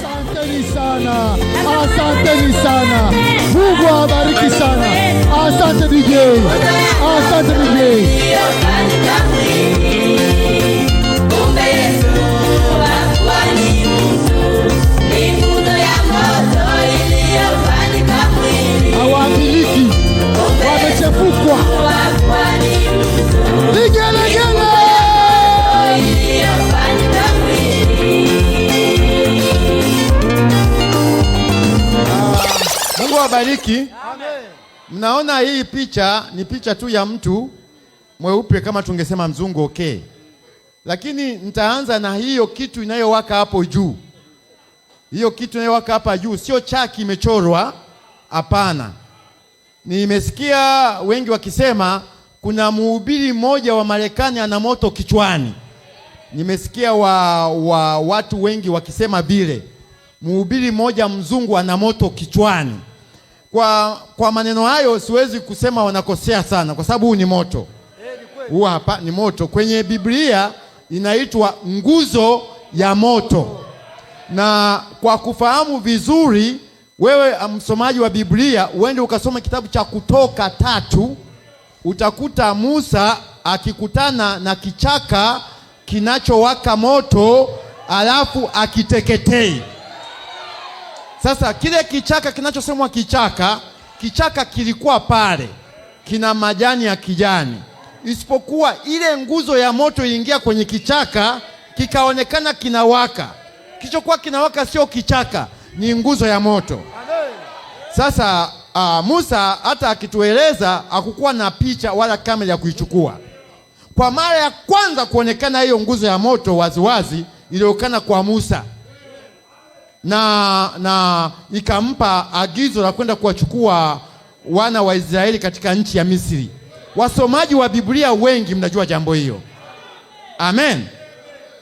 Asanteni sana, asanteni sana. Mungu awabariki sana. Asante DJ, asante DJ. Hawamiliki, wamechefukwa. Vigelegele. Mungu awabariki. Amen. Mnaona hii picha ni picha tu ya mtu mweupe, kama tungesema mzungu, okay. Lakini nitaanza na hiyo kitu inayowaka hapo juu. Hiyo kitu inayowaka hapa juu sio chaki imechorwa, hapana. Nimesikia wengi wakisema kuna mhubiri mmoja wa Marekani ana moto kichwani. Nimesikia watu wengi wakisema vile. Mhubiri mmoja mzungu ana moto kichwani. Kwa maneno hayo siwezi kusema wanakosea sana, kwa sababu huu ni moto. Huu hapa ni moto. Kwenye Biblia inaitwa nguzo ya moto. Na kwa kufahamu vizuri, wewe msomaji wa Biblia, uende ukasoma kitabu cha Kutoka 3, utakuta Musa akikutana na kichaka kinachowaka moto alafu akiteketei. Sasa kile kichaka kinachosemwa kichaka kilikuwa pale, kina majani ya kijani. Isipokuwa ile nguzo ya moto iliingia kwenye kichaka, kikaonekana kinawaka. Kilichokuwa kinawaka sio kichaka, ni nguzo ya moto. Sasa Musa hata akitueleza hakukuwa na picha wala kamera ya kuichukua. Kwa mara ya kwanza kuonekana hiyo nguzo ya moto waziwazi ilionekana kwa Musa. Na ikampa agizo la kwenda kuwachukua wana wa Israeli katika nchi ya Misri. Wasomaji wa Biblia wengi mnajua jambo hiyo. Amen.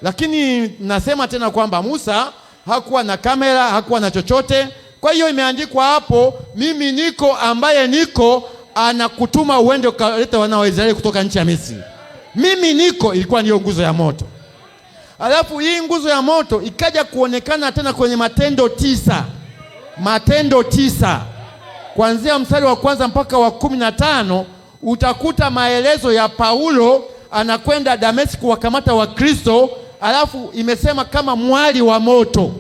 Lakini nasema tena kwamba Musa hakuwa na kamera, hakuwa na chochote. Kwa hiyo imeandikwa hapo, mimi niko ambaye niko anakutuma uende ukaleta wana wa Israeli kutoka nchi ya Misri. Mimi niko ilikuwa ndiyo nguzo ya moto. Alafu hii nguzo ya moto ikaja kuonekana tena kwenye Matendo 9. Matendo 9. Kuanzia mstari wa kwanza mpaka wa 15 utakuta maelezo ya Paulo anakwenda Dameski kuwakamata Wakristo, alafu imesema kama mwali wa moto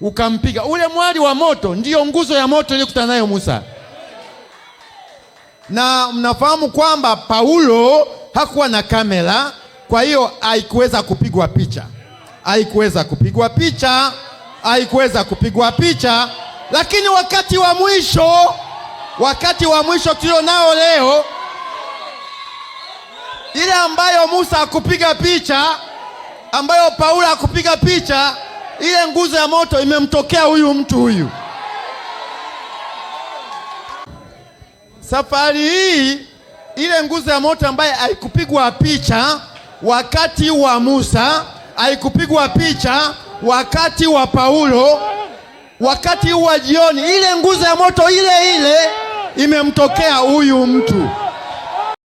ukampiga. Ule mwali wa moto ndiyo nguzo ya moto iliyokutana nayo Musa. Na mnafahamu kwamba Paulo hakuwa na kamera, kwa hiyo haikuweza kupigwa picha. Haikuweza kupigwa picha, lakini wakati wa mwisho tulio nao leo, ile ambayo Musa hakupiga picha, ambayo Paulo hakupiga picha, ile nguzo ya moto imemtokea huyu mtu huyu. Safari hii ile nguzo ya moto ambaye haikupigwa picha wakati wa Musa, haikupigwa picha wakati wa Paulo, wakati wa jioni, ile nguzo ya moto ile imemtokea huyu mtu.